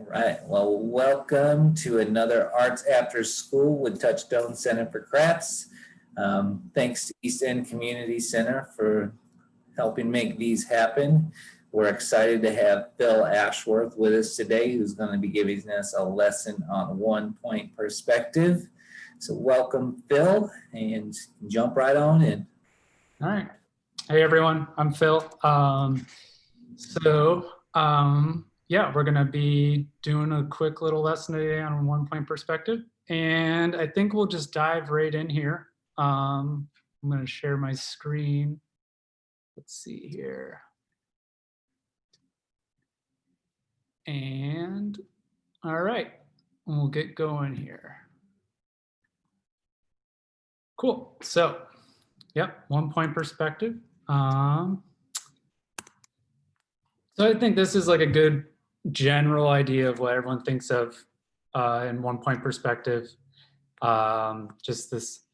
right, well, welcome to another Arts After School with Touchstone Center for Crafts. Thanks to East End Community Center for helping make these happen. We're excited to have Phil Ashworth with us today, who's going to be giving us a lesson on one-point perspective. So welcome, Phil, and jump right on in. All right. Hey, everyone. I'm Phil. Yeah, we're going to be doing a quick little lesson today on one-point perspective. And I think we'll just dive right in here. I'm going to share my screen. Let's see here. And all right, we'll get going here. Cool. So, yep, one-point perspective. So I think this is like a good general idea of what everyone thinks of in one-point perspective. Just this,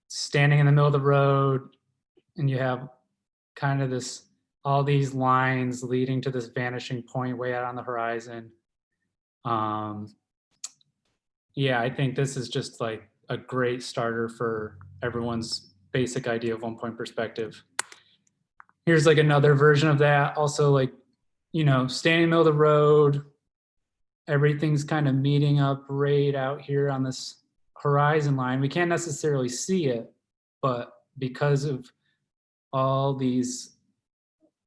standing in the middle of the road, and you have kind of all these lines leading to this vanishing point way out on the horizon. Yeah, I think this is just like a great starter for everyone's basic idea of one-point perspective. Here's like another version of that. Also, like, standing in the middle of the road, everything's kind of meeting up right out here on this horizon line. We can't necessarily see it, but because of all these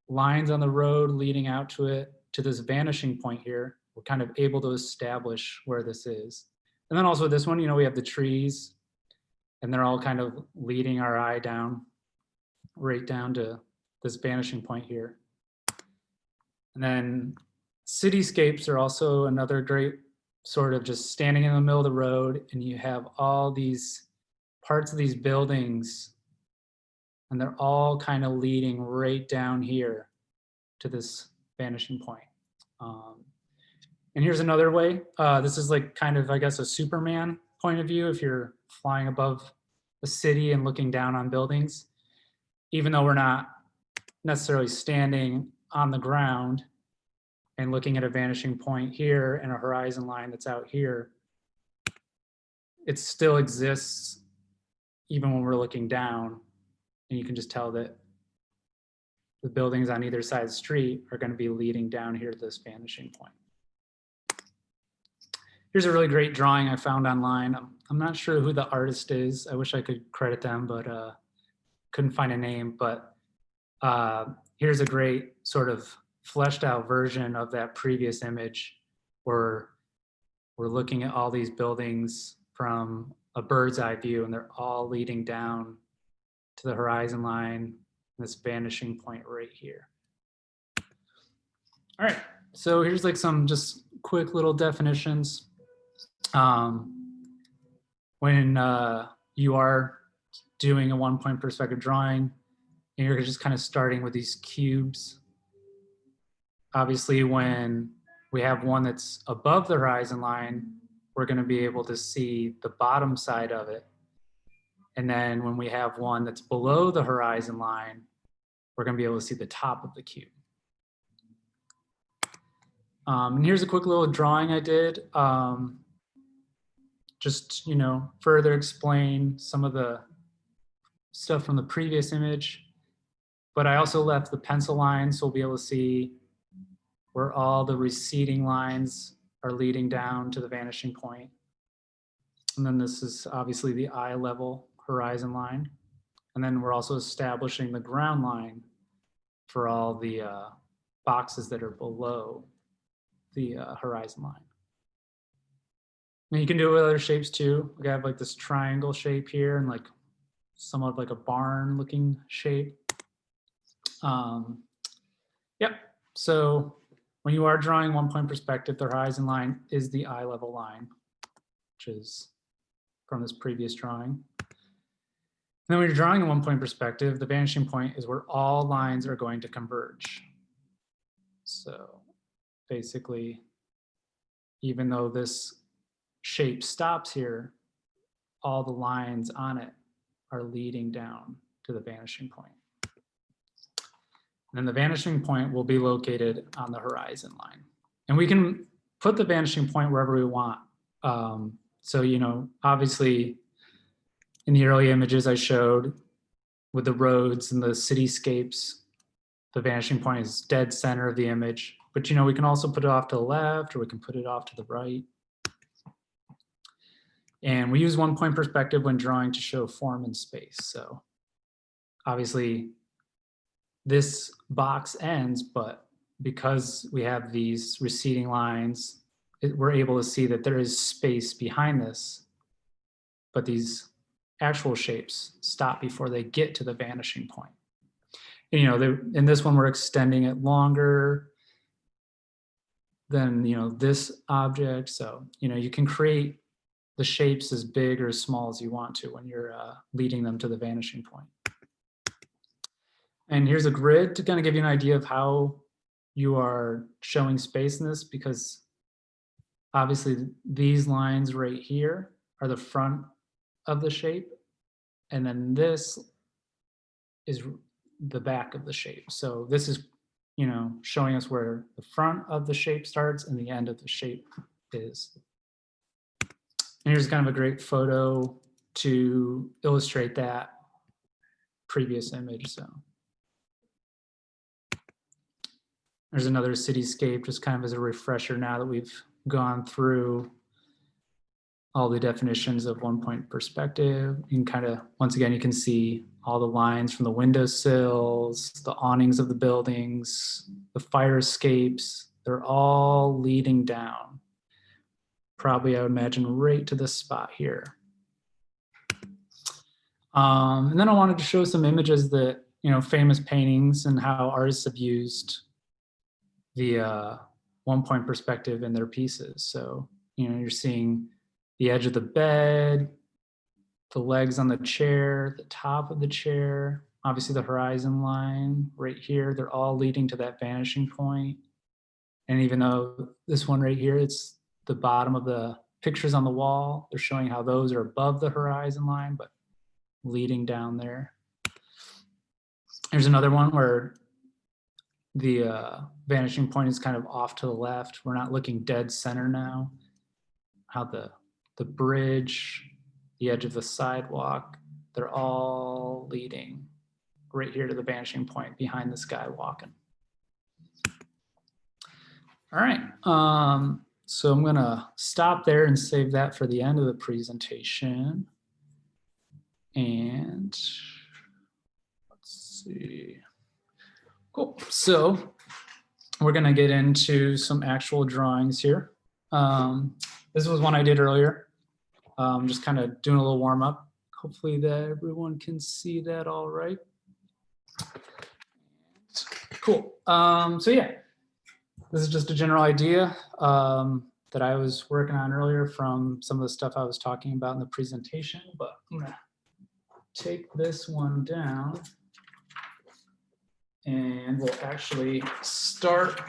lines on the road leading out to it, to this vanishing point here, we're kind of able to establish where this is. And then also this one, we have the trees, and they're all kind of leading our eye down, right down to this vanishing point here. And then cityscapes are also another great sort of just standing in the middle of the road, and you have all these parts of these buildings, and they're all kind of leading right down here to this vanishing point. And here's another way. This is like kind of, I guess, a Superman point of view if you're flying above a city and looking down on buildings. Even though we're not necessarily standing on the ground and looking at a vanishing point here and a horizon line that's out here, it still exists even when we're looking down. And you can just tell that the buildings on either side of the street are going to be leading down here to this vanishing point. Here's a really great drawing I found online. I'm not sure who the artist is. I wish I could credit them, but couldn't find a name. But here's a great sort of fleshed out version of that previous image where we're looking at all these buildings from a bird's eye view, and they're all leading down to the horizon line, this vanishing point right here. All right, so here's like some just quick little definitions. When you are doing a one-point perspective drawing, and you're just kind of starting with these cubes. Obviously, when we have one that's above the horizon line, we're going to be able to see the bottom side of it. And then when we have one that's below the horizon line, we're going to be able to see the top of the cube. And here's a quick little drawing I did. Just, further explain some of the stuff from the previous image. But I also left the pencil lines so we'll be able to see where all the receding lines are leading down to the vanishing point. And then this is obviously the eye level horizon line. And then we're also establishing the ground line for all the boxes that are below the horizon line. And you can do it with other shapes too. We have like this triangle shape here and like somewhat like a barn looking shape. Yep, so when you are drawing one-point perspective, the horizon line is the eye level line, which is from this previous drawing. And then when you're drawing a one-point perspective, the vanishing point is where all lines are going to converge. So basically, even though this shape stops here, all the lines on it are leading down to the vanishing point. And then the vanishing point will be located on the horizon line. And we can put the vanishing point wherever we want. So, you know, obviously in the early images I showed with the roads and the cityscapes, the vanishing point is dead center of the image. But, you know, we can also put it off to the left, or we can put it off to the right. And we use one-point perspective when drawing to show form and space. So obviously this box ends, but because we have these receding lines, we're able to see that there is space behind this, but these actual shapes stop before they get to the vanishing point. And, you know, in this one, we're extending it longer than, you know, this object. So, you know, you can create the shapes as big or as small as you want to when you're leading them to the vanishing point. And here's a grid to kind of give you an idea of how you are showing space in this, because obviously these lines right here are the front of the shape, and then this is the back of the shape. So this is, you know, showing us where the front of the shape starts and the end of the shape is. And here's kind of a great photo to illustrate that previous image. So there's another cityscape, just kind of as a refresher now that we've gone through all the definitions of one-point perspective. And kind of, once again, you can see all the lines from the windowsills, the awnings of the buildings, the fire escapes, they're all leading down. Probably, I would imagine, right to this spot here. And then I wanted to show some images that, you know, famous paintings and how artists have used the one-point perspective in their pieces. So, you know, you're seeing the edge of the bed, the legs on the chair, the top of the chair, obviously the horizon line right here, they're all leading to that vanishing point. And even though this one right here, it's the bottom of the pictures on the wall, they're showing how those are above the horizon line, but leading down there. There's another one where the vanishing point is kind of off to the left. We're not looking dead center now. How the bridge, the edge of the sidewalk, they're all leading right here to the vanishing point behind this guy walking. All right, so I'm gonna stop there and save that for the end of the presentation. And let's see. Cool, so we're gonna get into some actual drawings here. This was one I did earlier. Just kind of doing a little warm up. Hopefully that everyone can see that all right. Cool. So yeah, this is just a general idea that I was working on earlier from some of the stuff I was talking about in the presentation, but I'm gonna take this one down and we'll actually start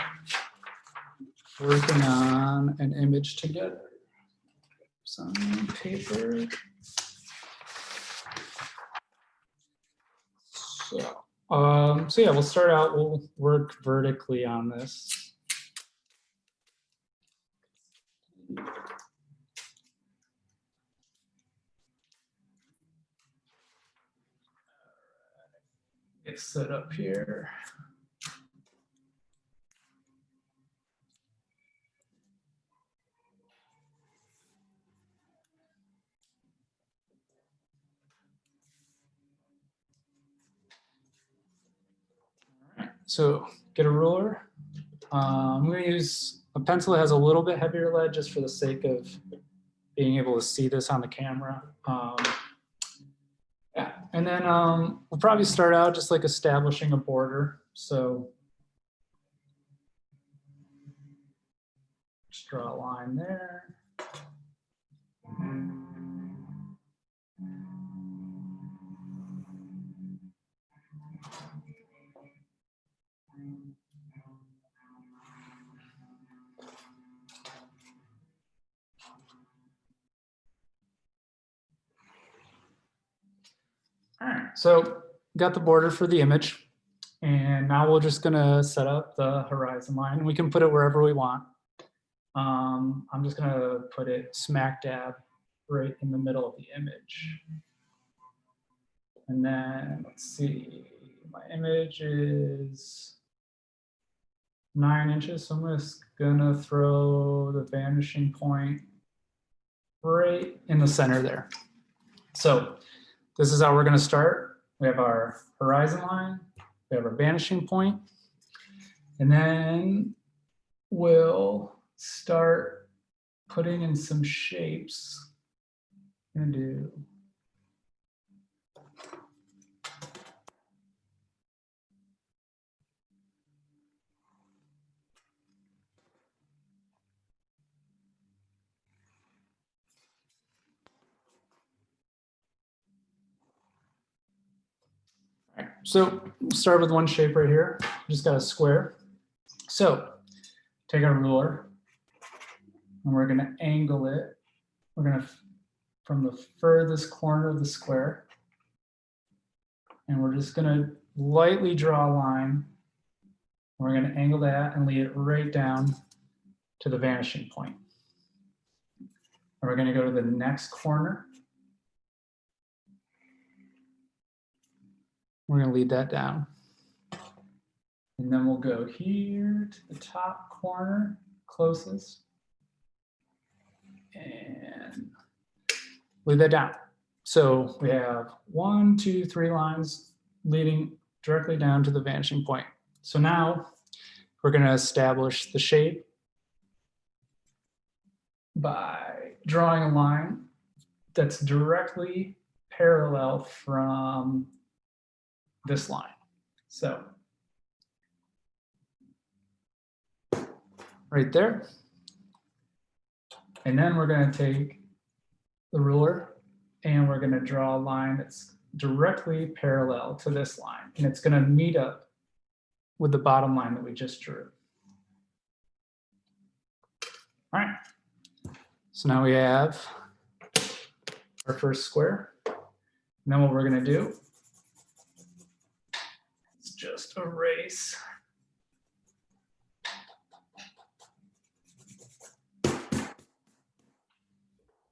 working on an image together. Some paper. So yeah, we'll start out, we'll work vertically on this. Get set up here. So get a ruler. I'm going to use a pencil that has a little bit heavier lead just for the sake of being able to see this on the camera. Yeah, and then we'll probably start out just like establishing a border. So just draw a line there. All right, so got the border for the image, and now we're just gonna set up the horizon line. We can put it wherever we want. I'm just gonna put it smack dab right in the middle of the image. And then let's see, my image is 9 inches. So I'm just gonna throw the vanishing point right in the center there. So this is how we're gonna start. We have our horizon line, we have our vanishing point, and then we'll start putting in some shapes. I'm gonna do so we'll start with one shape right here. Just got a square. So take our ruler and we're gonna angle it. We're gonna, from the furthest corner of the square, and we're just gonna lightly draw a line. We're gonna angle that and lead it right down to the vanishing point. And we're gonna go to the next corner. We're gonna lead that down. And then we'll go here to the top corner, closest, and lead that down. So we have 1, 2, 3 lines leading directly down to the vanishing point. So now we're gonna establish the shape by drawing a line that's directly parallel from this line. So right there. And then we're going to take the ruler and we're going to draw a line that's directly parallel to this line. And it's going to meet up with the bottom line that we just drew. All right. So now we have our first square. And then what we're going to do is just erase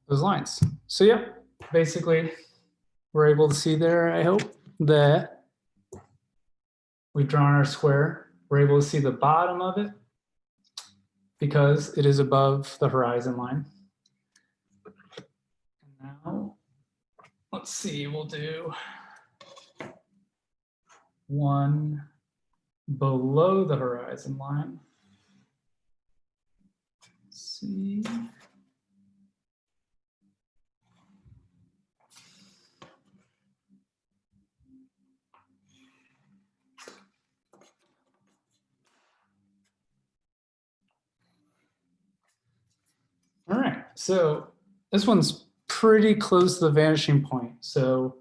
those lines. So yeah, basically we're able to see there, I hope, that we've drawn our square. We're able to see the bottom of it because it is above the horizon line. And now, let's see, we'll do one below the horizon line. Let's see. All right, so this one's pretty close to the vanishing point. So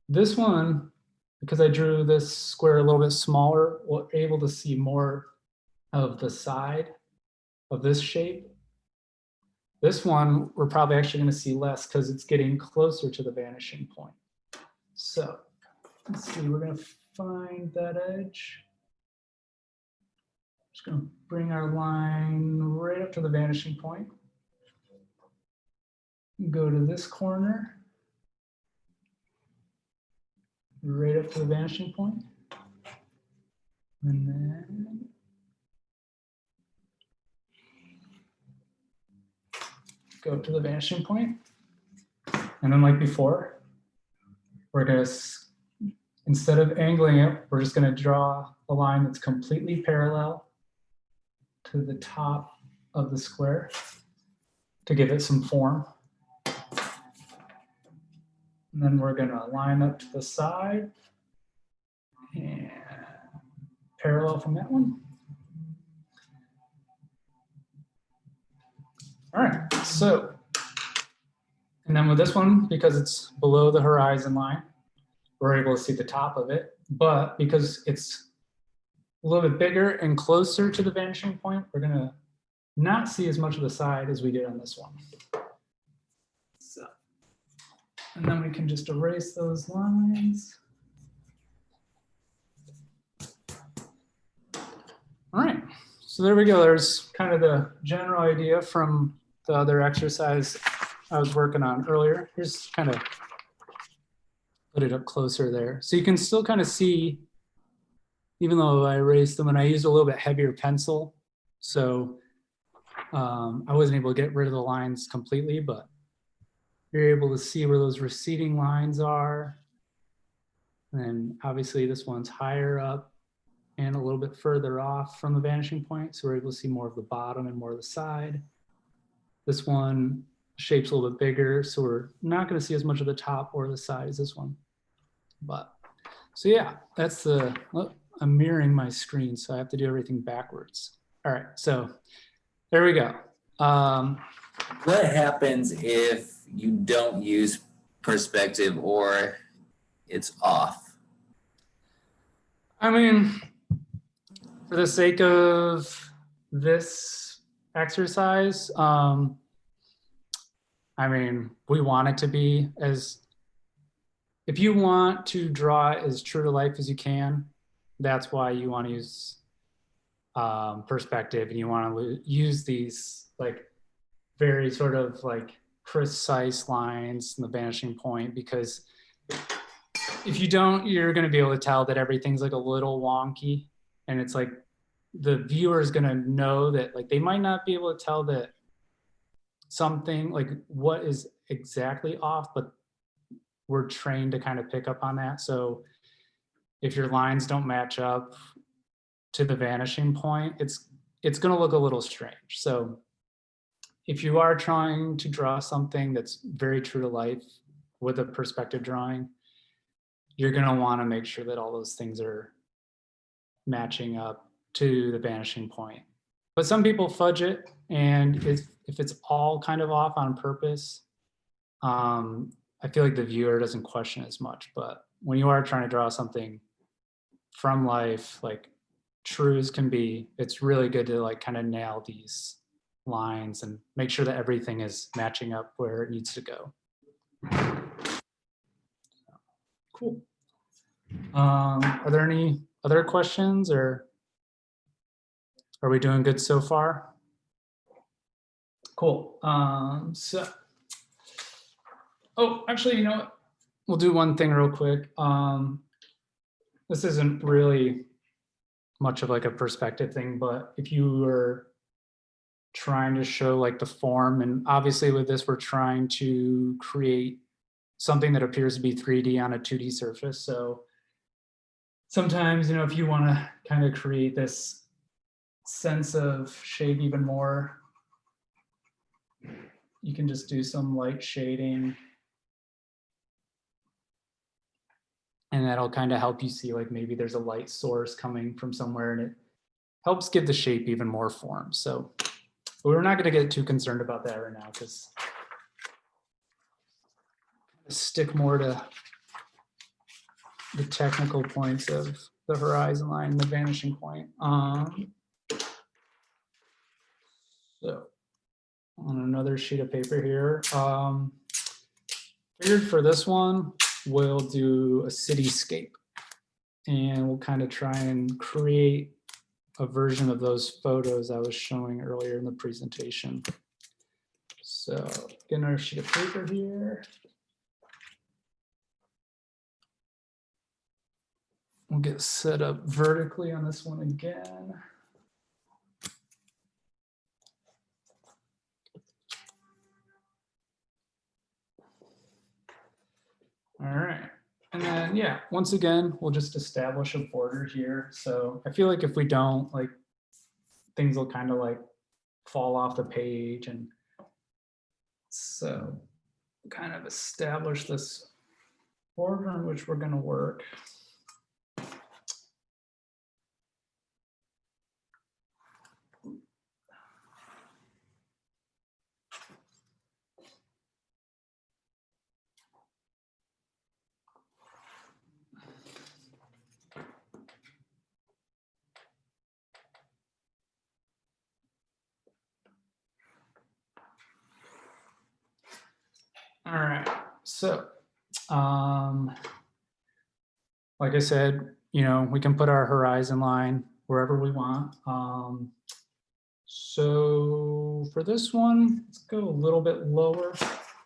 this one, because I drew this square a little bit smaller, we're able to see more of the side of this shape. This one, we're probably actually going to see less because it's getting closer to the vanishing point. So let's see, we're going to find that edge. Just going to bring our line right up to the vanishing point. Go to this corner, right up to the vanishing point. And then go to the vanishing point. And then like before, we're going to, instead of angling it, we're just going to draw a line that's completely parallel to the top of the square to give it some form. And then we're going to line up to the side and parallel from that one. All right, so, and then with this one, because it's below the horizon line, we're able to see the top of it. But because it's a little bit bigger and closer to the vanishing point, we're going to not see as much of the side as we did on this one. So, and then we can just erase those lines. All right, So there we go. There's kind of the general idea from the other exercise I was working on earlier. Here's kind of put it up closer there. So you can still kind of see, even though I erased them and I used a little bit heavier pencil. So I wasn't able to get rid of the lines completely, but you're able to see where those receding lines are. And obviously this one's higher up and a little bit further off from the vanishing point. So we're able to see more of the bottom and more of the side. This one shape's a little bit bigger, so we're not going to see as much of the top or the side as this one. But so yeah, that's the, oh, I'm mirroring my screen, so I have to do everything backwards. All right, so there we go. What happens if you don't use perspective or it's off? I mean, for the sake of this exercise, I mean, we want it to be as, if you want to draw as true to life as you can, that's why you want to use perspective, and you want to use these like very sort of like precise lines in the vanishing point, because if you don't, you're going to be able to tell that everything's like a little wonky, and it's like the viewer is going to know that, like, they might not be able to tell that something like what is exactly off, but we're trained to kind of pick up on that. So if your lines don't match up to the vanishing point, it's going to look a little strange. So if you are trying to draw something that's very true to life with a perspective drawing, you're going to want to make sure that all those things are matching up to the vanishing point. But some people fudge it, and if it's all kind of off on purpose, I feel like the viewer doesn't question as much. But when you are trying to draw something from life, like true as can be, it's really good to like kind of nail these lines and make sure that everything is matching up where it needs to go. Cool. Are there any other questions, or are we doing good so far? Cool. So, oh, actually, you know what? We'll do one thing real quick. This isn't really much of like a perspective thing, but if you were trying to show like the form, and obviously with this, we're trying to create something that appears to be 3D on a 2D surface. So sometimes, you know, if you want to kind of create this sense of shade even more, you can just do some light shading, and that'll kind of help you see like maybe there's a light source coming from somewhere, and it helps give the shape even more form. So we're not going to get too concerned about that right now, because stick more to the technical points of the horizon line and the vanishing point. So on another sheet of paper here, figured for this one, we'll do a cityscape, and we'll kind of try and create a version of those photos I was showing earlier in the presentation. So get another sheet of paper here. We'll get set up vertically on this one again. All right. And then, yeah, once again, we'll just establish a border here. So I feel like if we don't, like, things will kind of like fall off the page. And so kind of establish this border on which we're going to work. All right, so like I said, you know, we can put our horizon line wherever we want. So for this one, let's go a little bit lower.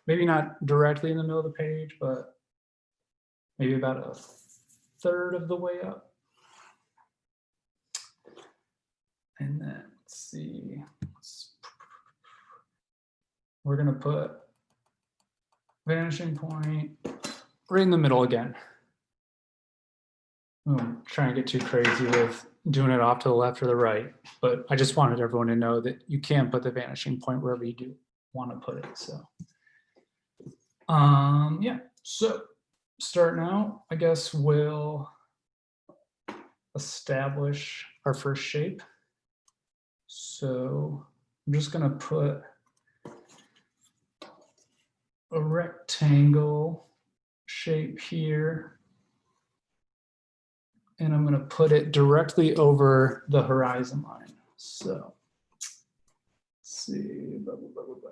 Maybe not directly in the middle of the page, but maybe about a third of the way up. And then let's see, we're gonna put vanishing point right in the middle again. I won't try and get too crazy with doing it off to the left or the right, but I just wanted everyone to know that you can put the vanishing point wherever you do want to put it. So, yeah. So, starting out, I guess we'll establish our first shape. So, I'm just gonna put a rectangle shape here. And I'm going to put it directly over the horizon line. So, let's see. Blah, blah, blah, blah, blah.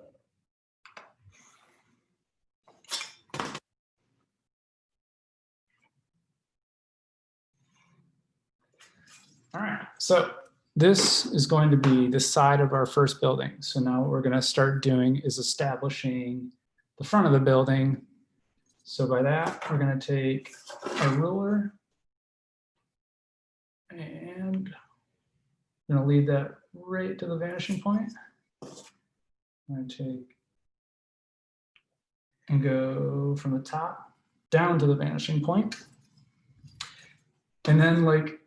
All right. So this is going to be the side of our first building. So now what we're going to start doing is establishing the front of the building. So by that, we're going to take a ruler. And I'm going to lead that right to the vanishing point. I'm going to take and go from the top down to the vanishing point. And then, like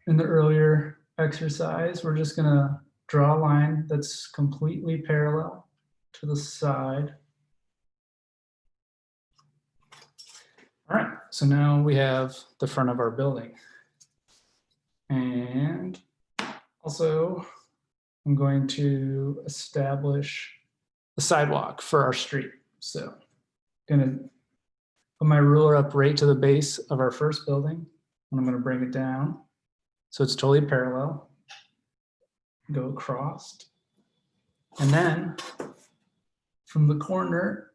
in the earlier exercise, we're just going to draw a line that's completely parallel to the side. All right, so now we have the front of our building. And also, I'm going to establish a sidewalk for our street. So I'm going to put my ruler up right to the base of our first building, and I'm going to bring it down so it's totally parallel. Go across. And then from the corner,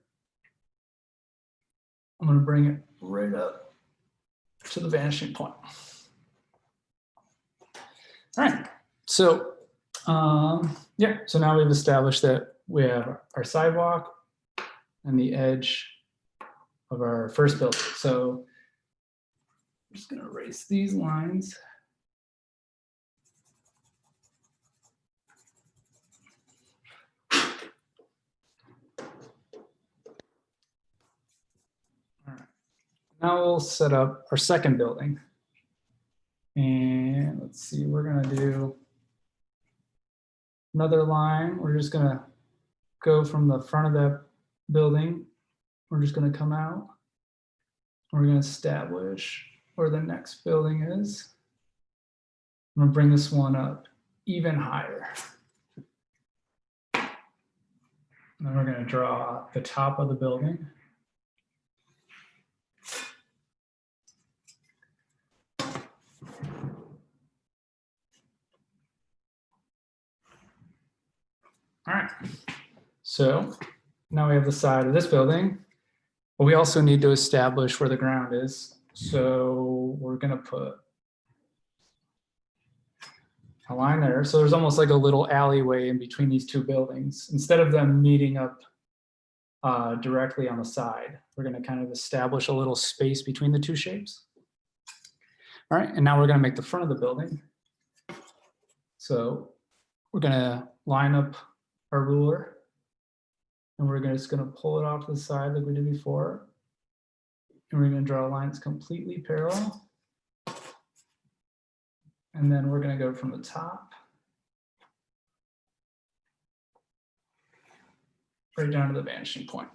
I'm going to bring it right up to the vanishing point. All right, so yeah, so now we've established that we have our sidewalk and the edge of our first building. So I'm just gonna erase these lines. All right, now we'll set up our second building. And let's see, we're gonna do another line. We're just gonna go from the front of that building. We're just gonna come out. We're gonna establish where the next building is. I'm gonna bring this one up even higher. And then we're gonna draw the top of the building. All right, so now we have the side of this building, but we also need to establish where the ground is. So we're gonna put a line there. So there's almost like a little alleyway in between these two buildings. Instead of them meeting up directly on the side, we're gonna kind of establish a little space between the two shapes. All right, and now we're gonna make the front of the building. So we're gonna line up our ruler, and we're just gonna pull it off to the side like we did before. And we're gonna draw a line that's completely parallel. And then we're gonna go from the top right down to the vanishing point.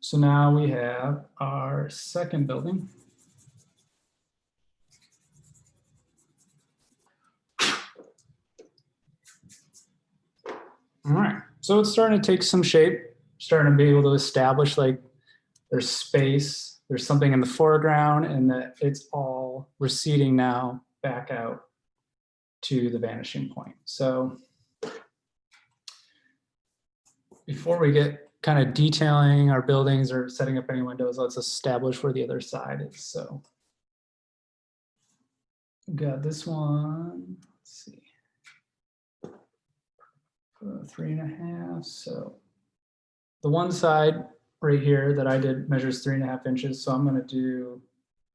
So now we have our second building. All right, so it's starting to take some shape, starting to be able to establish like there's space, there's something in the foreground, and that it's all receding now back out to the vanishing point. So before we get kind of detailing our buildings or setting up any windows, let's establish where the other side is. So we got this one, let's see. 3.5. So the one side right here that I did measures 3.5 inches. So I'm going to do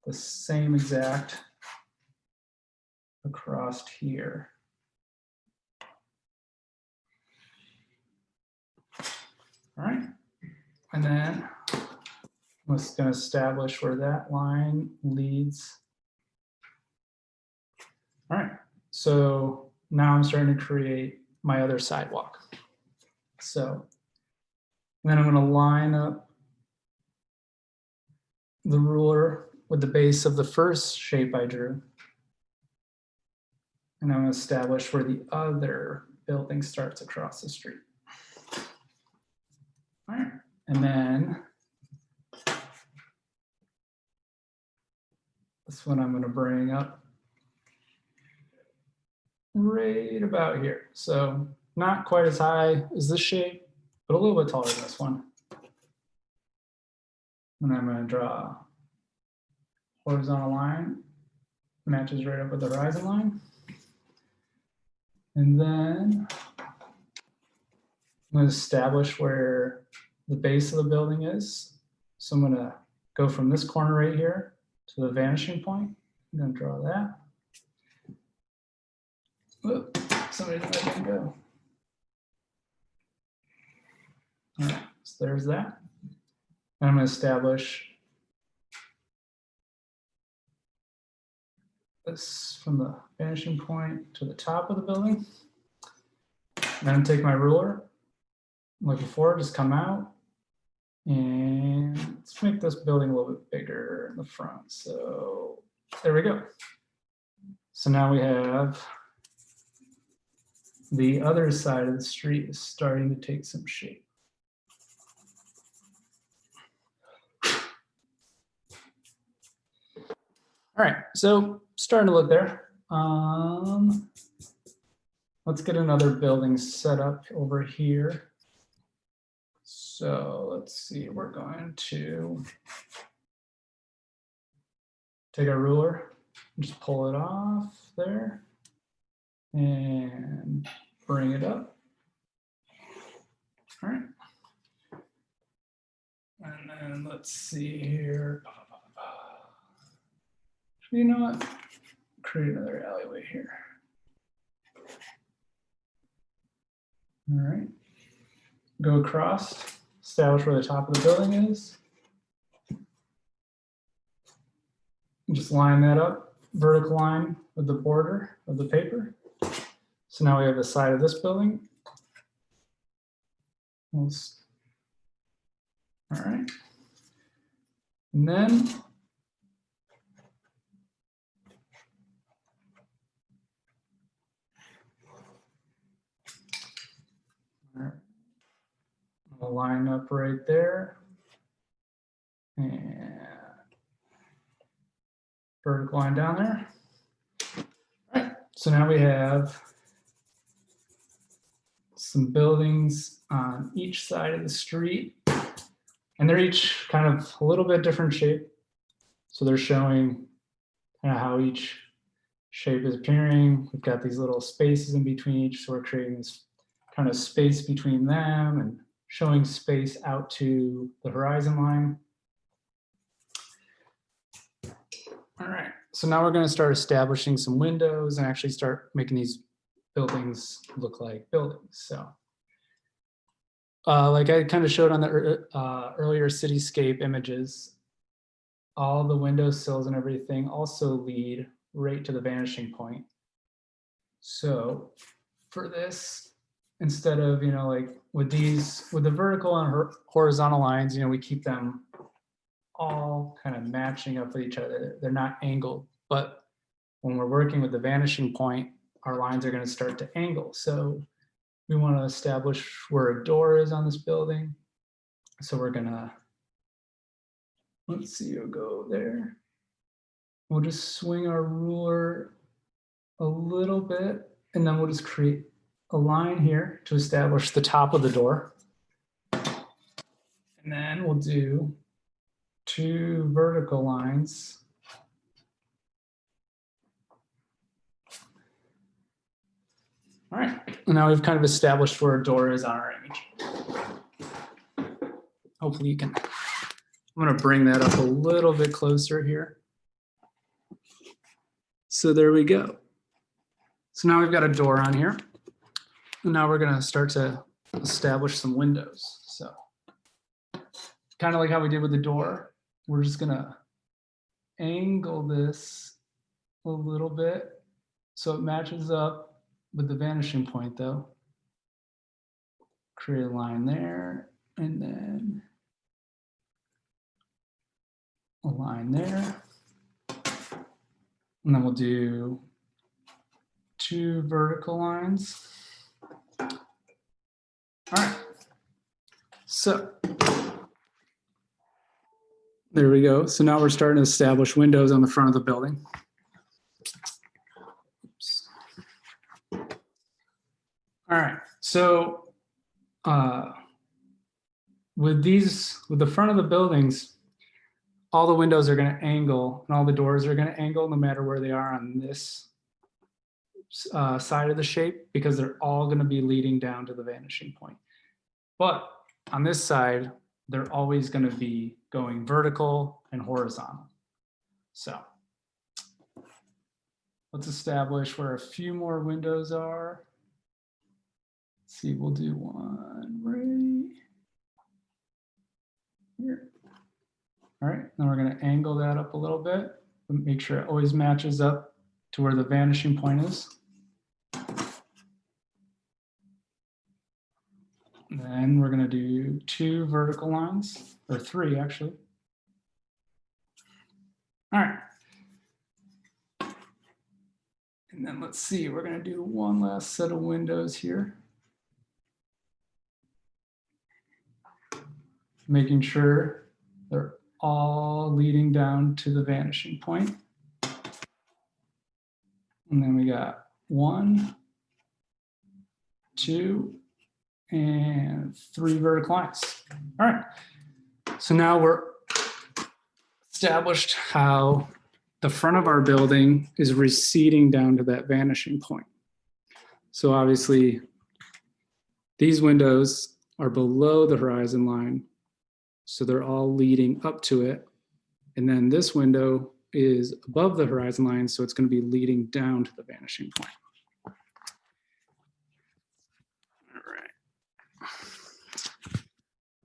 the same exact across here. All right. And then I'm just going to establish where that line leads. All right. So now I'm starting to create my other sidewalk. So then I'm going to line up the ruler with the base of the first shape I drew. And I'm going to establish where the other building starts across the street. All right. And then this one I'm going to bring up right about here. So not quite as high as this shape, but a little bit taller than this one. And I'm going to draw a horizontal line, matches right up with the horizon line. And then I'm going to establish where the base of the building is. So I'm going to go from this corner right here to the vanishing point. I'm going to draw that. Whoop, somebody's letting go. All right, so there's that. And I'm going to establish this from the vanishing point to the top of the building. And then take my ruler, like before, just come out. And let's make this building a little bit bigger in the front. So there we go. So now we have the other side of the street is starting to take some shape. All right, so starting to look there. Let's get another building set up over here. So let's see, we're going to take our ruler, just pull it off there and bring it up. All right. And then let's see here. You know what? Create another alleyway here. All right. Go across, establish where the top of the building is. Just line that up, vertical line with the border of the paper. So now we have the side of this building. All right. And then I'll line up right there. And vertical line down there. All right, so now we have some buildings on each side of the street, and they're each kind of a little bit different shape. So they're showing kind of how each shape is appearing. We've got these little spaces in between each, so we're creating this kind of space between them and showing space out to the horizon line. All right, so now we're going to start establishing some windows and actually start making these buildings look like buildings. So like I kind of showed on the earlier cityscape images, all the window sills and everything also lead right to the vanishing point. So for this, instead of, you know, like with these, with the vertical and horizontal lines, you know, we keep them all kind of matching up with each other. They're not angled, but when we're working with the vanishing point, our lines are going to start to angle. So we want to establish where a door is on this building. So we're going to, let's see, we'll go there. We'll just swing our ruler a little bit, and then we'll just create a line here to establish the top of the door. And then we'll do 2 vertical lines. All right, and now we've kind of established where a door is on our image. Hopefully you can, I'm gonna bring that up a little bit closer here. So there we go. So now we've got a door on here. And now we're gonna start to establish some windows. So kind of like how we did with the door, we're just gonna angle this a little bit so it matches up with the vanishing point though. Create a line there and then a line there. And then we'll do 2 vertical lines. All right, so there we go. So now we're starting to establish windows on the front of the building. Oops. All right, so with the front of the buildings, all the windows are going to angle and all the doors are going to angle no matter where they are on this side of the shape, because they're all going to be leading down to the vanishing point. But on this side, they're always going to be going vertical and horizontal. So let's establish where a few more windows are. Let's see, we'll do one right here. All right, then we're going to angle that up a little bit, but make sure it always matches up to where the vanishing point is. And then we're going to do 2 vertical lines, or 3 actually. All right. And then let's see, we're going to do one last set of windows here. Making sure they're all leading down to the vanishing point. And then we got 1, 2, and 3 vertical lines. All right, so now we're established how the front of our building is receding down to that vanishing point. So obviously these windows are below the horizon line, so they're all leading up to it. And then this window is above the horizon line, so it's going to be leading down to the vanishing point.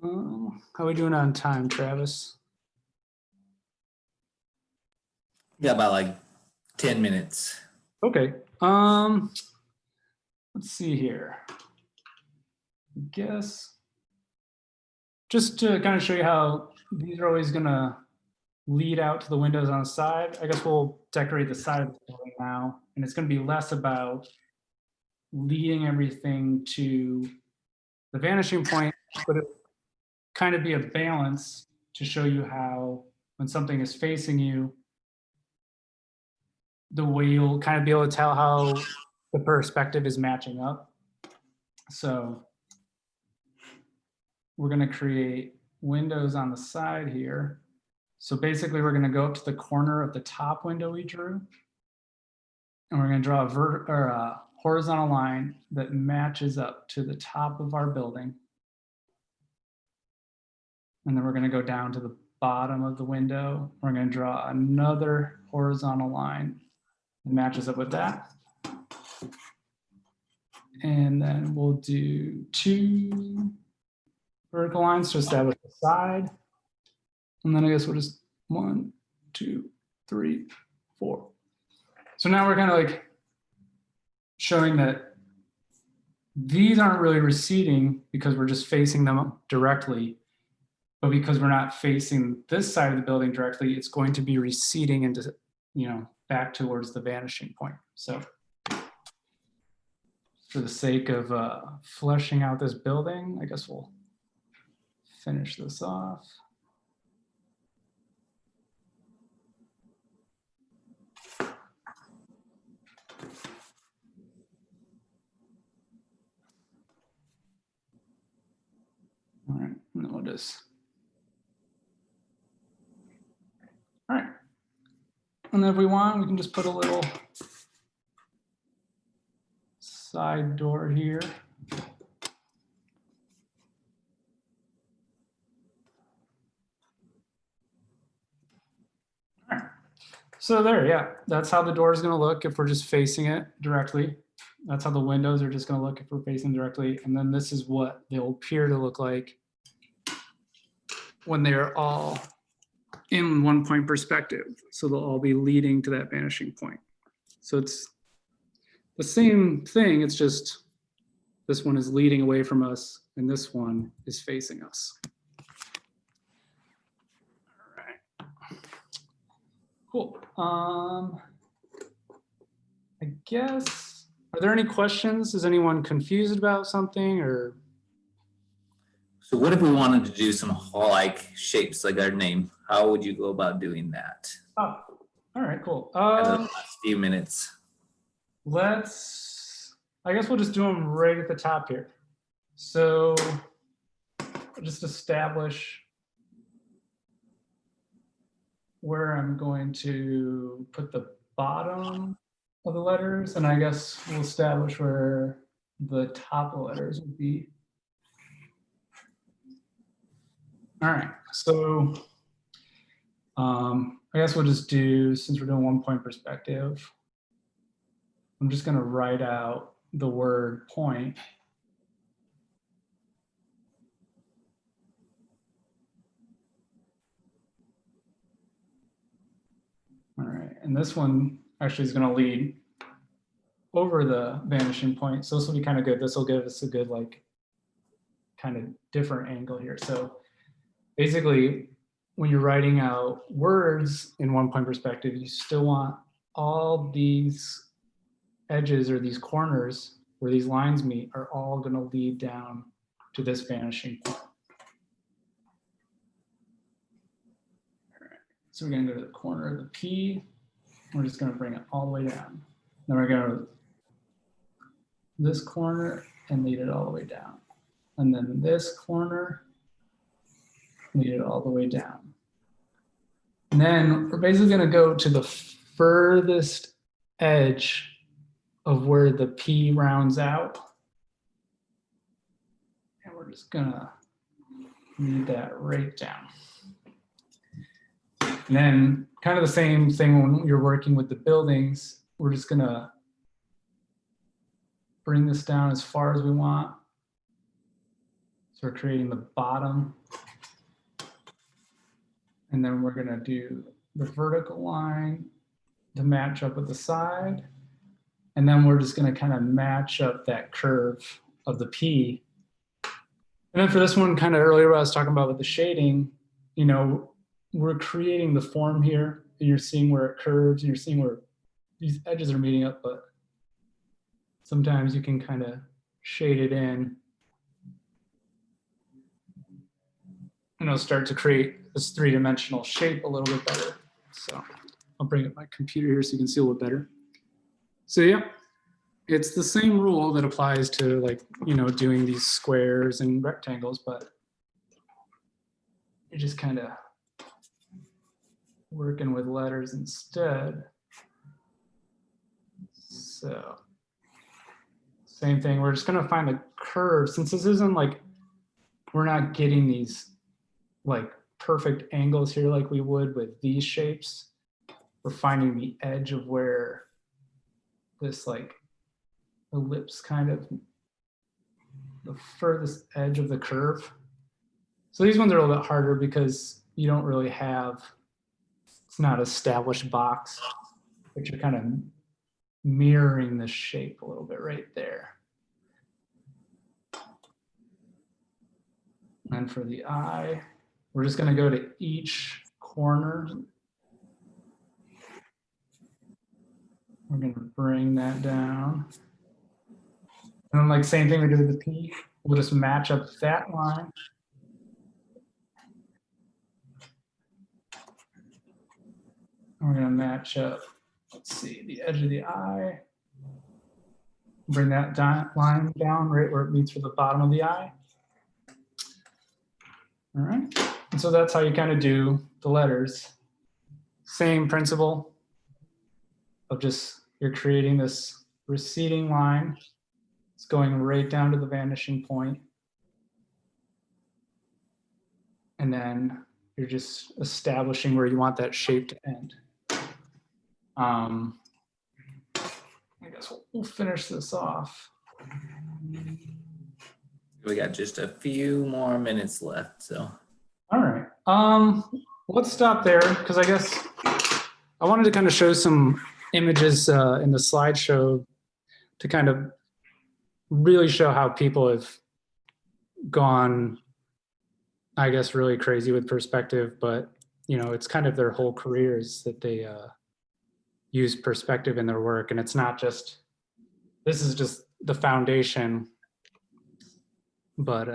How are we doing on time, Travis? Yeah, about like 10 minutes. Okay. Let's see here. I guess just to kind of show you how these are always going to lead out to the windows on the side, I guess we'll decorate the side of the building now, and it's going to be less about leading everything to the vanishing point, but it kind of be a balance to show you how when something is facing you, the way you'll kind of be able to tell how the perspective is matching up. So we're going to create windows on the side here. So basically we're going to go up to the corner of the top window we drew, and we're going to draw a horizontal line that matches up to the top of our building. And then we're going to go down to the bottom of the window. We're going to draw another horizontal line that matches up with that. And then we'll do 2 vertical lines to establish the side. And then I guess we'll just 1, 2, 3, 4. So now we're kind of like showing that these aren't really receding because we're just facing them directly, but because we're not facing this side of the building directly, it's going to be receding into, back towards the vanishing point. So for the sake of fleshing out this building, I guess we'll finish this off. All right, and then we'll just, all right. And then if we want, we can just put a little side door here. All right. So there, yeah, that's how the door is going to look if we're just facing it directly. That's how the windows are just going to look if we're facing directly. And then this is what they'll appear to look like when they're all in one point perspective. So they'll all be leading to that vanishing point. So it's the same thing. It's just this one is leading away from us and this one is facing us. All right. Cool. I guess, are there any questions? Is anyone confused about something or? So what if we wanted to do some hall-like shapes like our name? How would you go about doing that? Oh, all right, cool. In the last few minutes. I guess we'll just do them right at the top here. So I'll just establish where I'm going to put the bottom of the letters, and I guess we'll establish where the top of the letters would be. All right, so I guess we'll just do, since we're doing 1 point perspective, I'm just going to write out the word point. All right, and this one actually is going to lead over the vanishing point. So this will be kind of good. This will give us a good, like, kind of different angle here. So basically, when you're writing out words in 1 point perspective, you still want all these edges or these corners where these lines meet are all going to lead down to this vanishing point. All right. So we're going to go to the corner of the P. We're just going to bring it all the way down. Then we're going to this corner and lead it all the way down. And then this corner, lead it all the way down. And then we're basically going to go to the furthest edge of where the P rounds out. And we're just going to lead that right down. And then kind of the same thing when you're working with the buildings, we're just going to bring this down as far as we want. So we're creating the bottom. And then we're going to do the vertical line to match up with the side. And then we're just going to kind of match up that curve of the P. And then for this one, kind of earlier what I was talking about with the shading, you know, we're creating the form here and you're seeing where it curves and you're seeing where these edges are meeting up, but sometimes you can kind of shade it in and it'll start to create this three-dimensional shape a little bit better. So I'll bring up my computer here so you can see a little better. So yeah, it's the same rule that applies to, like, you know, doing these squares and rectangles, but you're just kind of working with letters instead. So same thing, we're just gonna find the curve. Since this isn't like, we're not getting these like perfect angles here like we would with these shapes. We're finding the edge of where this like ellipse kind of, the furthest edge of the curve. So these ones are a little bit harder because you don't really have, it's not an established box, but you're kind of mirroring the shape a little bit right there. And for the eye, we're just going to go to each corner. We're going to bring that down. And then, like, same thing we did with the P, we'll just match up that line. And we're going to match up, let's see, the edge of the eye. Bring that line down right where it meets with the bottom of the eye. All right, and so that's how you kind of do the letters. Same principle of just, you're creating this receding line It's going right down to the vanishing point. And then you're just establishing where you want that shape to end. I guess we'll finish this off. We got just a few more minutes left, so. All right. Let's stop there because I guess I wanted to kind of show some images in the slideshow to kind of really show how people have gone, I guess, really crazy with perspective, but you know, it's kind of their whole careers that they use perspective in their work. And it's not just, this is just the foundation, but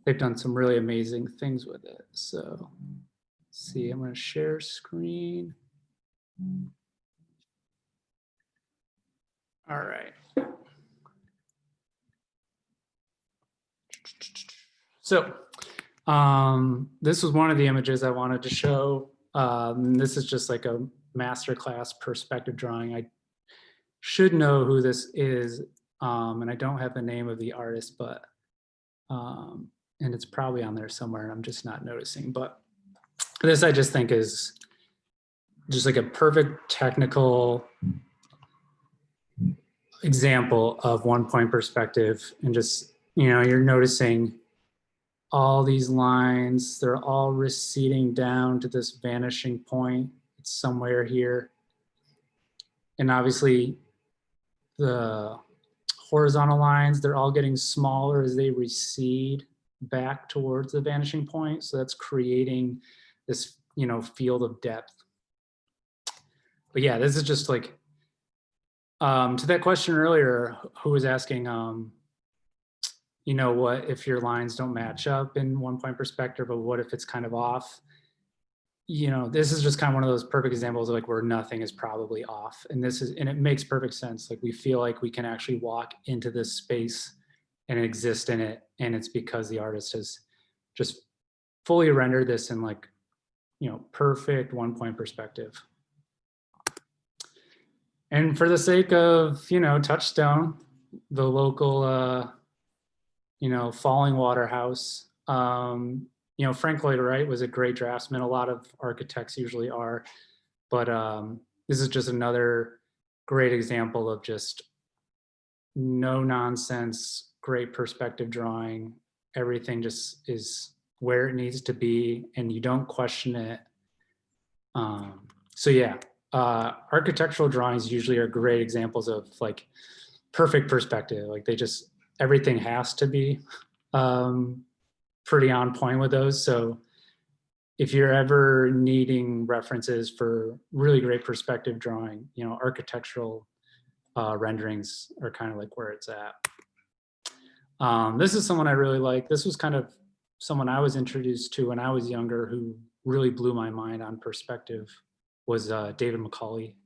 they've done some really amazing things with it. So let's see, I'm going to share screen. All right. So this was one of the images I wanted to show. This is just like a masterclass perspective drawing. I should know who this is, and I don't have the name of the artist, but and it's probably on there somewhere and I'm just not noticing. But this I just think is just like a perfect technical example of one-point perspective. And just, you know, you're noticing all these lines, they're all receding down to this vanishing point. It's somewhere here. And obviously the horizontal lines, they're all getting smaller as they recede back towards the vanishing point. So that's creating this, you know, field of depth. But yeah, this is just like, to that question earlier, who was asking, you know, what if your lines don't match up in one-point perspective, but what if it's kind of off? You know, this is just kind of one of those perfect examples of like where nothing is probably off. And this is, and it makes perfect sense. Like we feel like we can actually walk into this space and exist in it. And it's because the artist has just fully rendered this in like, you know, perfect one-point perspective. And for the sake of, you know, Touchstone, the local, you know, Falling Water house, you know, Frank Lloyd Wright was a great draftsman. A lot of architects usually are, but this is just another great example of just no nonsense, great perspective drawing. Everything just is where it needs to be and you don't question it. So yeah, architectural drawings usually are great examples of like perfect perspective. Like they just, everything has to be pretty on point with those. So if you're ever needing references for really great perspective drawing, you know, architectural renderings are kind of like where it's at. This is someone I really like. This was kind of someone I was introduced to when I was younger who really blew my mind on perspective was David Macaulay.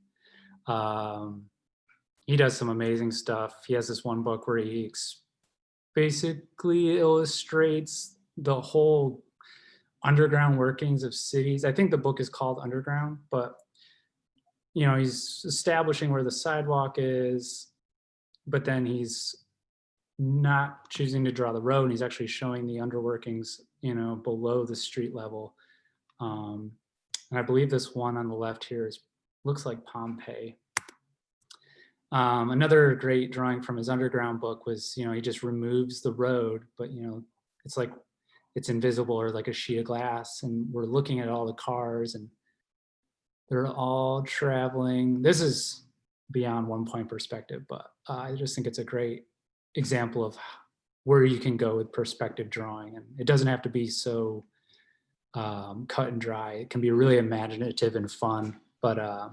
He does some amazing stuff. He has this one book where he basically illustrates the whole underground workings of cities. I think the book is called Underground, but you know, he's establishing where the sidewalk is, but then he's not choosing to draw the road and he's actually showing the underworkings, you know, below the street level. And I believe this one on the left here looks like Pompeii. Another great drawing from his underground book was, you know, he just removes the road, but you know, it's like it's invisible or like a sheet of glass, and we're looking at all the cars and they're all traveling. This is beyond one-point perspective, but I just think it's a great example of where you can go with perspective drawing, and it doesn't have to be so cut and dry. It can be really imaginative and fun. But and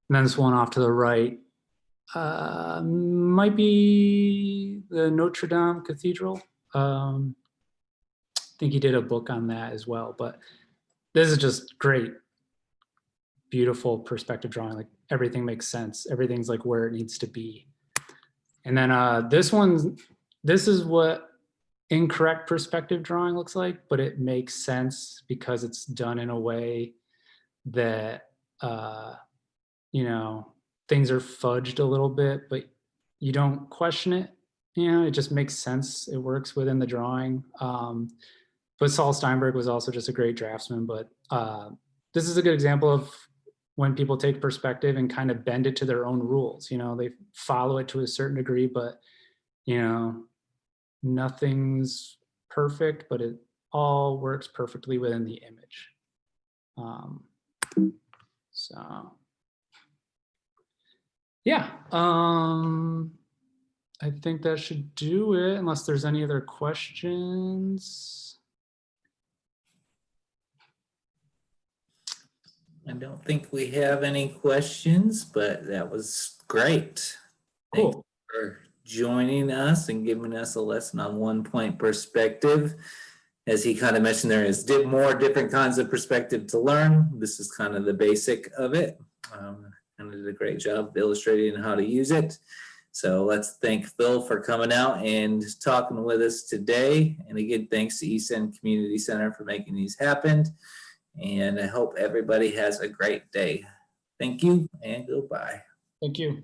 then this one off to the right might be the Notre Dame Cathedral. I think he did a book on that as well. But this is just great, beautiful perspective drawing. Like everything makes sense. Everything's like where it needs to be. And then this is what incorrect perspective drawing looks like, but it makes sense because it's done in a way that, you know, things are fudged a little bit, but you don't question it. You know, it just makes sense. It works within the drawing. But Saul Steinberg was also just a great draftsman. But this is a good example of when people take perspective and kind of bend it to their own rules. You know, they follow it to a certain degree, but, you know, nothing's perfect, but it all works perfectly within the image. So yeah, I think that should do it unless there's any other questions. I don't think we have any questions, but that was great. Thanks Cool. for joining us and giving us a lesson on OnePoint Perspective. As he kind of mentioned, there is more different kinds of perspective to learn. This is kind of the basic of it. And did a great job illustrating how to use it. So let's thank Phil for coming out and talking with us today. And again, thanks to East End Community Center for making these happen. And I hope everybody has a great day. Thank you and goodbye. Thank you.